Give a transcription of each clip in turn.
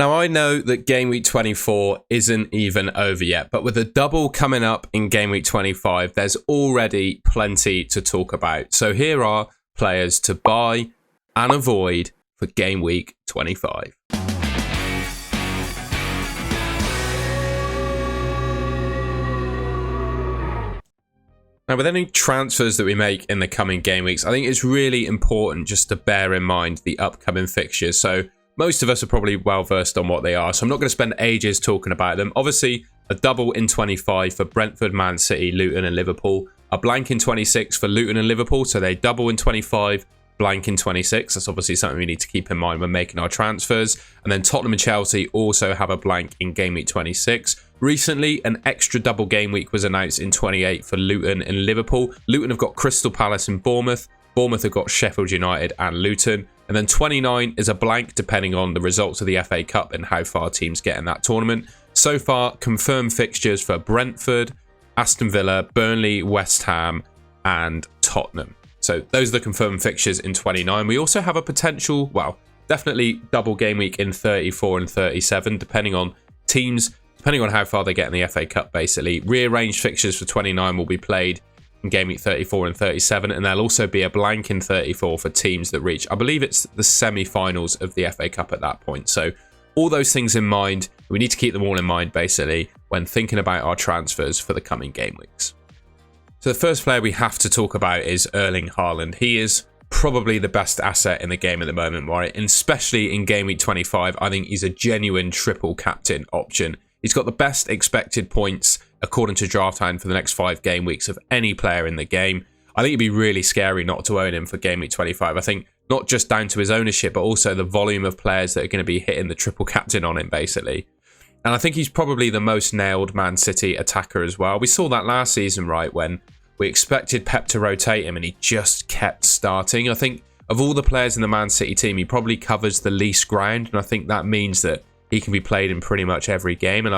Now, I know that Game Week 24 isn't even over yet, but with a double coming up in Game Week 25, there's already plenty to talk about. So here are players to buy and avoid for Game Week 25. Now, with any transfers that we make in the coming game weeks, I think it's really important just to bear in mind the upcoming fixtures. So most of us are probably well versed on what they are, so I'm not going to spend ages talking about them. Obviously, a double in 25 for Brentford, Man City, Luton and Liverpool. A blank in 26 for Luton and Liverpool, so they double in 25, blank in 26. That's obviously something we need to keep in mind when making our transfers. And then Tottenham and Chelsea also have a blank in Game Week 26. Recently, an extra double game week was announced in 28 for Luton and Liverpool. Luton have got Crystal Palace and Bournemouth. Bournemouth have got Sheffield United and Luton. And then 29 is a blank depending on the results of the FA Cup and how far teams get in that tournament. So far, confirmed fixtures for Brentford, Aston Villa, Burnley, West Ham and Tottenham. So those are the confirmed fixtures in 29. We also have a potential, well, definitely double game week in 34 and 37, depending on teams, depending on how far they get in the FA Cup, basically. Rearranged fixtures for 29 will be played in game week 34 and 37, and there'll also be a blank in 34 for teams that reach, I believe it's the semi-finals of the FA Cup at that point. So all those things in mind, we need to keep them all in mind, basically, when thinking about our transfers for the coming game weeks. So the first player we have to talk about is Erling Haaland. He is probably the best asset in the game at the moment, right? And especially in Game Week 25, I think he's a genuine triple captain option. He's got the best expected points according to DraftHound for the next 5 game weeks of any player in the game. I think it'd be really scary not to own him for Game Week 25. I think not just down to his ownership, but also the volume of players that are going to be hitting the triple captain on him, basically. And I think he's probably the most nailed Man City attacker as well. We saw that last season, right, when we expected Pep to rotate him and he just kept starting. I think of all the players in the Man City team, he probably covers the least ground. And I think that means that he can be played in pretty much every game. And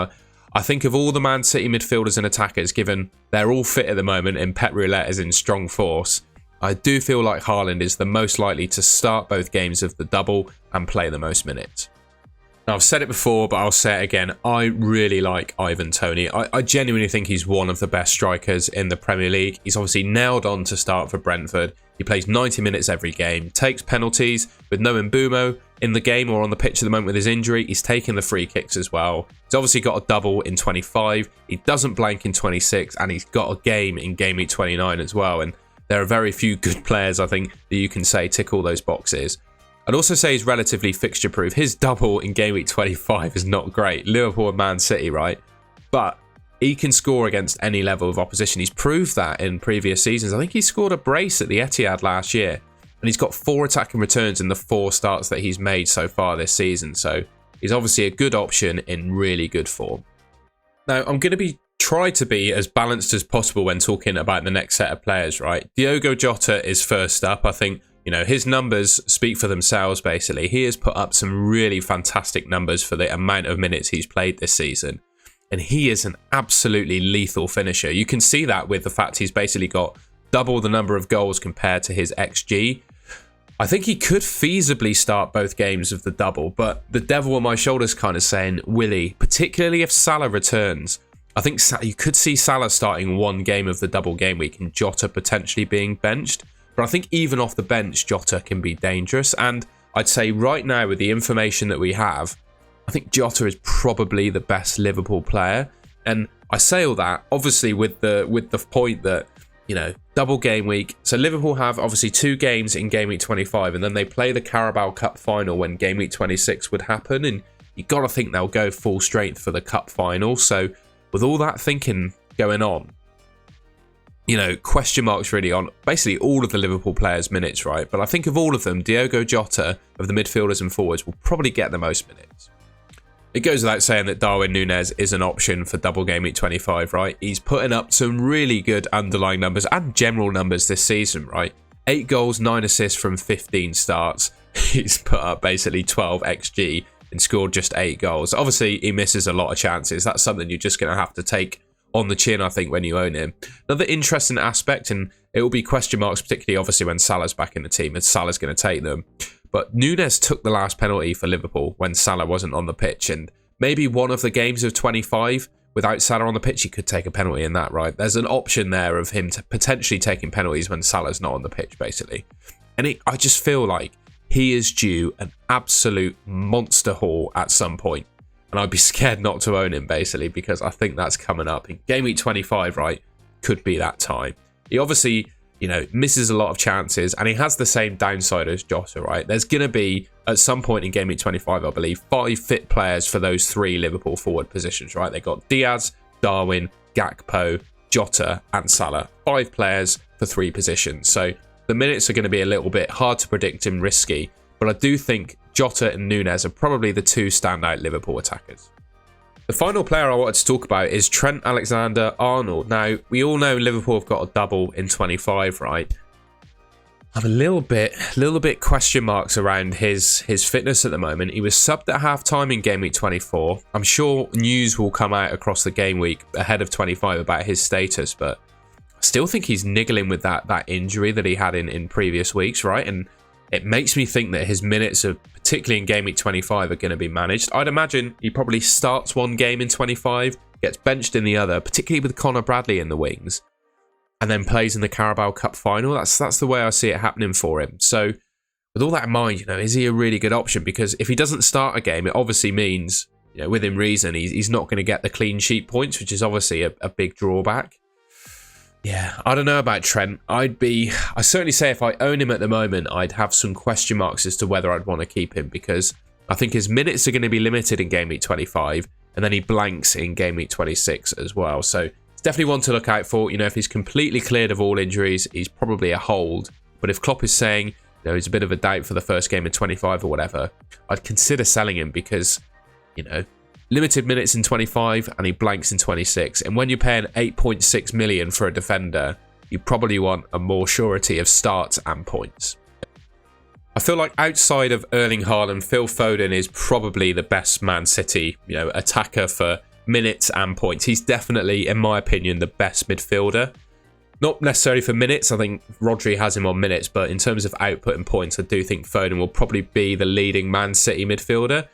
I think of all the Man City midfielders and attackers, given they're all fit at the moment and Pep Roulette is in strong force, I do feel like Haaland is the most likely to start both games of the double and play the most minutes. Now, I've said it before, but I'll say it again. I really like Ivan Toney. I genuinely think he's one of the best strikers in the Premier League. He's obviously nailed on to start for Brentford. He plays 90 minutes every game, takes penalties with no Mbumo in the game or on the pitch at the moment with his injury. He's taking the free kicks as well. He's obviously got a double in 25. He doesn't blank in 26, and he's got a game in Game Week 29 as well. And there are very few good players, I think, that you can say tick all those boxes. I'd also say he's relatively fixture-proof. His double in Game Week 25 is not great. Liverpool and Man City, right? But he can score against any level of opposition. He's proved that in previous seasons. I think he scored a brace at the Etihad last year. And he's got 4 attacking returns in the 4 starts that he's made so far this season. So he's obviously a good option in really good form. Now, I'm going to try to be as balanced as possible when talking about the next set of players, right? Diogo Jota is first up. I think, you know, his numbers speak for themselves, basically. He has put up some really fantastic numbers for the amount of minutes he's played this season. And he is an absolutely lethal finisher. You can see that with the fact he's basically got double the number of goals compared to his XG. I think he could feasibly start both games of the double, but the devil on my shoulder's kind of saying, will he? Particularly if Salah returns. I think you could see Salah starting 1 game of the double game week and Jota potentially being benched. But I think even off the bench, Jota can be dangerous. And I'd say right now, with the information that we have, I think Jota is probably the best Liverpool player. And I say all that, obviously, with the point that, you know, double game week. So Liverpool have obviously 2 games in Game Week 25, and then they play the Carabao Cup final when Game Week 26 would happen. And you got to think they'll go full strength for the Cup final. So with all that thinking going on, you know, question marks really on basically all of the Liverpool players' minutes, right? But I think of all of them, Diogo Jota, of the midfielders and forwards, will probably get the most minutes. It goes without saying that Darwin Núñez is an option for double game week 25, right? He's putting up some really good underlying numbers and general numbers this season, right? 8 goals, 9 assists from 15 starts. He's put up basically 12 XG and scored just 8 goals. Obviously, he misses a lot of chances. That's something you're just going to have to take on the chin, I think, when you own him. Another interesting aspect, and it will be question marks, particularly obviously when Salah's back in the team, and Salah's going to take them. but Núñez took the last penalty for Liverpool when Salah wasn't on the pitch, and maybe one of the games of 25 without Salah on the pitch, he could take a penalty in that, right? There's an option there of him potentially taking penalties when Salah's not on the pitch, basically. And I just feel like he is due an absolute monster haul at some point. And I'd be scared not to own him, basically, because I think that's coming up. In game week 25, right, could be that time. He obviously, misses a lot of chances, and he has the same downside as Jota, right? There's going to be, at some point in game week 25, I believe, 5 fit players for those 3 Liverpool forward positions, right? They got Diaz, Darwin, Gakpo, Jota, and Salah. 5 players for 3 positions. So the minutes are going to be a little bit hard to predict and risky, but I do think Jota and Núñez are probably the 2 standout Liverpool attackers. The final player I wanted to talk about is Trent Alexander-Arnold. Now, we all know Liverpool have got a double in 25, right? I'm a little bit question marks around his fitness at the moment. He was subbed at half-time in game week 24. I'm sure news will come out across the game week ahead of 25 about his status, but I still think he's niggling with that injury that he had in previous weeks, right? And it makes me think that his minutes, particularly in game week 25, are going to be managed. I'd imagine he probably starts one game in 25, gets benched in the other, particularly with Connor Bradley in the wings, and then plays in the Carabao Cup final. That's the way I see it happening for him. So with all that in mind, is he a really good option? Because if he doesn't start a game, it obviously means, within reason, he's not going to get the clean sheet points, which is obviously a big drawback. Yeah, I don't know about Trent. I certainly say if I own him at the moment, I'd have some question marks as to whether I'd want to keep him, because I think his minutes are going to be limited in game week 25, and then he blanks in game week 26 as well. So it's definitely one to look out for. If he's completely cleared of all injuries, he's probably a hold. But if Klopp is saying, he's a bit of a doubt for the first game in 25 or whatever, I'd consider selling him because, limited minutes in 25 and he blanks in 26. And when you're paying 8.6 million for a defender, you probably want a more surety of starts and points. I feel like outside of Erling Haaland, Phil Foden is probably the best Man City, attacker for minutes and points. He's definitely, in my opinion, the best midfielder. Not necessarily for minutes. I think Rodri has him on minutes, but in terms of output and points, I do think Foden will probably be the leading Man City midfielder.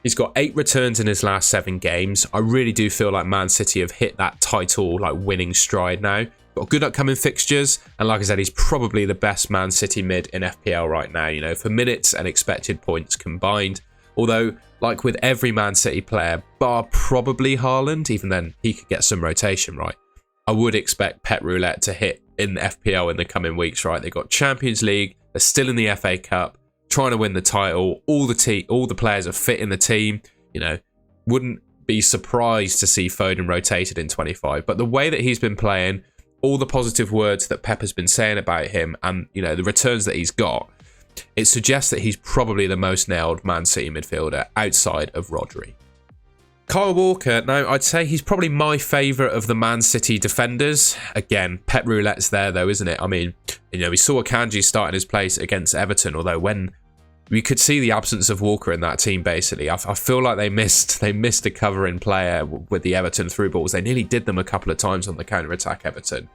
He's got 8 returns in his last 7 games. I really do feel like Man City have hit that title winning stride now. Got good upcoming fixtures, and like I said, he's probably the best Man City mid in FPL right now, for minutes and expected points combined. Although, like with every Man City player, bar probably Haaland, even then he could get some rotation, right? I would expect Pep Roulette to hit in FPL in the coming weeks, right? They've got Champions League, they're still in the FA Cup, trying to win the title. All the players are fit in the team. Wouldn't be surprised to see Foden rotated in 25. But the way that he's been playing, all the positive words that Pep has been saying about him, and the returns that he's got, it suggests that he's probably the most nailed Man City midfielder outside of Rodri. Kyle Walker, now I'd say he's probably my favourite of the Man City defenders. Again, Pep Roulette's there though, isn't it? I mean, we saw Akanji start in his place against Everton, although when we could see the absence of Walker in that team, basically, I feel like they missed a covering player with the Everton through balls. They nearly did them a couple of times on the counter-attack, Everton.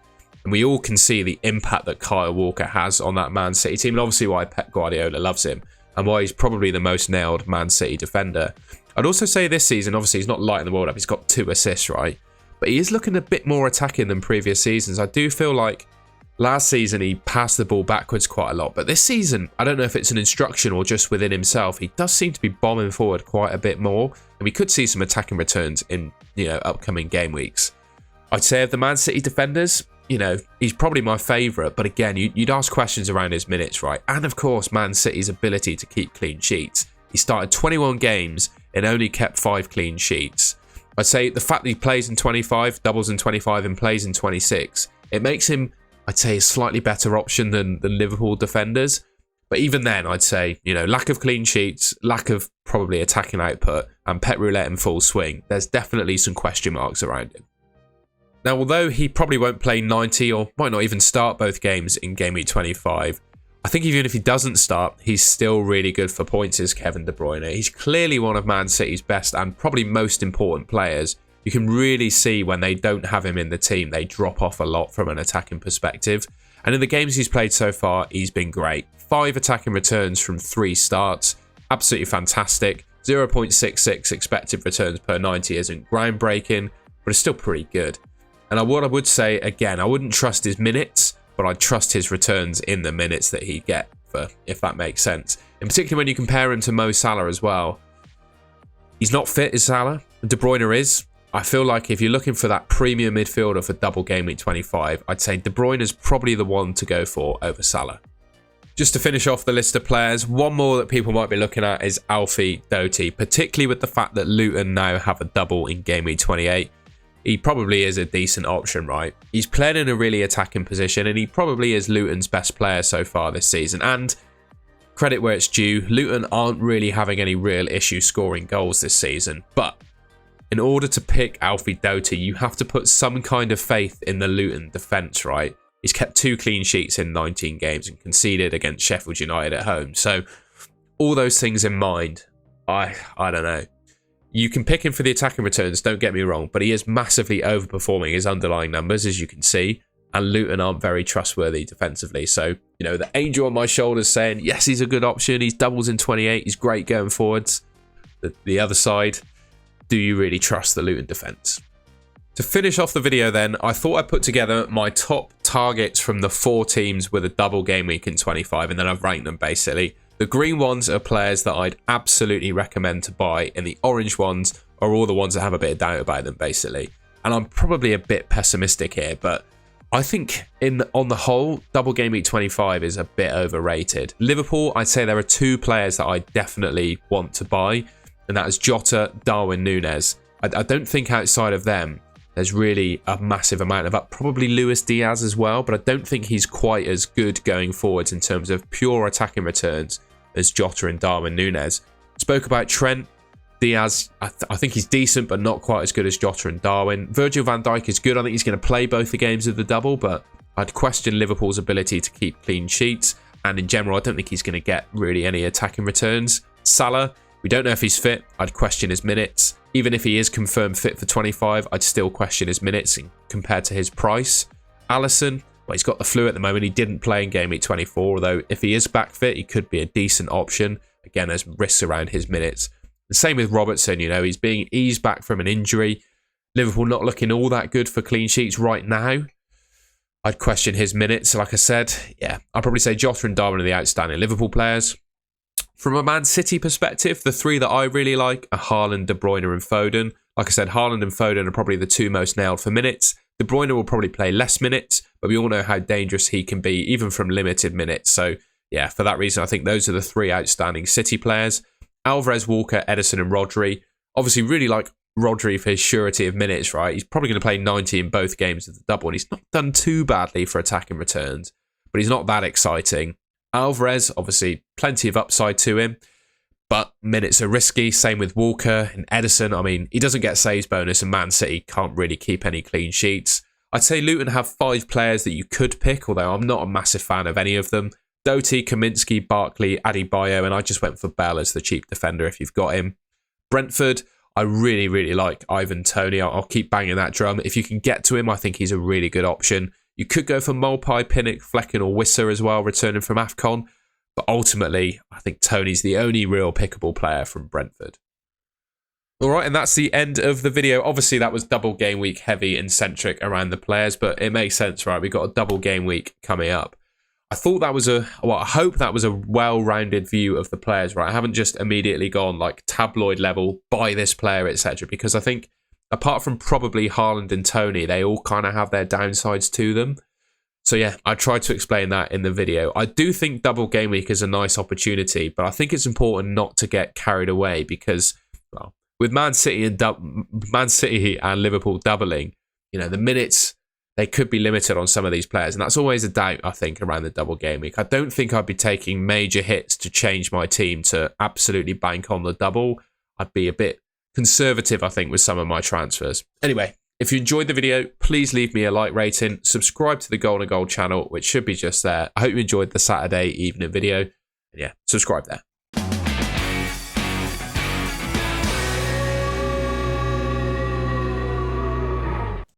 And we all can see the impact that Kyle Walker has on that Man City team, and obviously why Pep Guardiola loves him, and why he's probably the most nailed Man City defender. I'd also say this season, obviously he's not lighting the world up, he's got 2 assists, right? But he is looking a bit more attacking than previous seasons. I do feel like last season he passed the ball backwards quite a lot, but this season, I don't know if it's an instruction or just within himself, he does seem to be bombing forward quite a bit more, and we could see some attacking returns in, upcoming game weeks. I'd say of the Man City defenders, he's probably my favourite, but again, you'd ask questions around his minutes, right? And of course, Man City's ability to keep clean sheets. He started 21 games and only kept 5 clean sheets. I'd say the fact that he plays in 25, doubles in 25 and plays in 26, it makes him, I'd say, a slightly better option than the Liverpool defenders. But even then, I'd say, lack of clean sheets, lack of probably attacking output, and Pep Roulette in full swing, there's definitely some question marks around him. Now, although he probably won't play 90 or might not even start both games in game week 25, I think even if he doesn't start, he's still really good for points, is Kevin De Bruyne. He's clearly one of Man City's best and probably most important players. You can really see when they don't have him in the team, they drop off a lot from an attacking perspective. And in the games he's played so far, he's been great. 5 attacking returns from 3 starts. Absolutely fantastic. 0.66 expected returns per 90 isn't groundbreaking, but it's still pretty good. And what I would say, again, I wouldn't trust his minutes, but I'd trust his returns in the minutes that he'd get, if that makes sense. In particular, when you compare him to Mo Salah as well. He's not fit as Salah. De Bruyne is. I feel like if you're looking for that premium midfielder for double game week 25, I'd say De Bruyne is probably the one to go for over Salah. Just to finish off the list of players, one more that people might be looking at is Alfie Doughty, particularly with the fact that Luton now have a double in game week 28. He probably is a decent option, right? He's playing in a really attacking position, and he probably is Luton's best player so far this season. And credit where it's due, Luton aren't really having any real issue scoring goals this season. But in order to pick Alfie Doughty, you have to put some kind of faith in the Luton defence, right? He's kept 2 clean sheets in 19 games and conceded against Sheffield United at home. So all those things in mind, I don't know. You can pick him for the attacking returns, don't get me wrong, but he is massively overperforming his underlying numbers, as you can see, and Luton aren't very trustworthy defensively. So, you know, the angel on my shoulder saying, yes, he's a good option, he's doubles in 28, he's great going forwards. The other side, do you really trust the Luton defence? To finish off the video then, I thought I'd put together my top targets from the 4 teams with a double game week in 25, and then I've ranked them basically. The green ones are players that I'd absolutely recommend to buy, and the orange ones are all the ones that have a bit of doubt about them, basically. And I'm probably a bit pessimistic here, but I think on the whole, double game week 25 is a bit overrated. Liverpool, I'd say there are 2 players that I definitely want to buy, and that is Jota, Darwin Núñez. I don't think outside of them, there's really a massive amount of up. Probably Luis Diaz as well, but I don't think he's quite as good going forwards in terms of pure attacking returns as Jota and Darwin Núñez. Spoke about Trent. Diaz, I think he's decent, but not quite as good as Jota and Darwin. Virgil van Dijk is good. I think he's going to play both the games of the double, but I'd question Liverpool's ability to keep clean sheets. And in general, I don't think he's going to get really any attacking returns. Salah, we don't know if he's fit. I'd question his minutes. Even if he is confirmed fit for 25, I'd still question his minutes compared to his price. Alisson, well, he's got the flu at the moment. He didn't play in game week 24, although if he is back fit, he could be a decent option. Again, there's risks around his minutes. The same with Robertson, you know, he's being eased back from an injury. Liverpool not looking all that good for clean sheets right now. I'd question his minutes. Like I said, yeah, I'd probably say Jota and Darwin are the outstanding Liverpool players. From a Man City perspective, the 3 that I really like are Haaland, De Bruyne and Foden. Like I said, Haaland and Foden are probably the 2 most nailed for minutes. De Bruyne will probably play less minutes, but we all know how dangerous he can be, even from limited minutes. So, yeah, for that reason, I think those are the 3 outstanding City players. Alvarez, Walker, Ederson and Rodri. Obviously, really like Rodri for his surety of minutes, right? He's probably going to play 90 in both games of the double, and he's not done too badly for attacking returns, but he's not that exciting. Alvarez, obviously, plenty of upside to him, but minutes are risky. Same with Walker and Ederson. I mean, he doesn't get saves bonus, and Man City can't really keep any clean sheets. I'd say Luton have 5 players that you could pick, although I'm not a massive fan of any of them. Doughty, Kaminsky, Barkley, Adebayo, and I just went for Bell as the cheap defender if you've got him. Brentford, I really, really like Ivan Toney. I'll keep banging that drum. If you can get to him, I think he's a really good option. You could go for Mulpie, Pinnock, Flecken or Wisser as well, returning from AFCON. But ultimately, I think Toney's the only real pickable player from Brentford. All right, and that's the end of the video. Obviously, that was double game week heavy and centric around the players, but it makes sense, right? We've got a double game week coming up. I thought that was I hope that was a well-rounded view of the players, right? I haven't just immediately gone like tabloid level, buy this player, etc. Because I think apart from probably Haaland and Toney, they all kind of have their downsides to them. So yeah, I tried to explain that in the video. I do think double game week is a nice opportunity, but I think it's important not to get carried away because, well, with Man City and Liverpool doubling, you know, the minutes, they could be limited on some of these players. And that's always a doubt, I think, around the double game week. I don't think I'd be taking major hits to change my team to absolutely bank on the double. I'd be a bit conservative, I think, with some of my transfers. Anyway, if you enjoyed the video, please leave me a like rating. Subscribe to the Golden Goal channel, which should be just there. I hope you enjoyed the Saturday evening video. And yeah, subscribe there.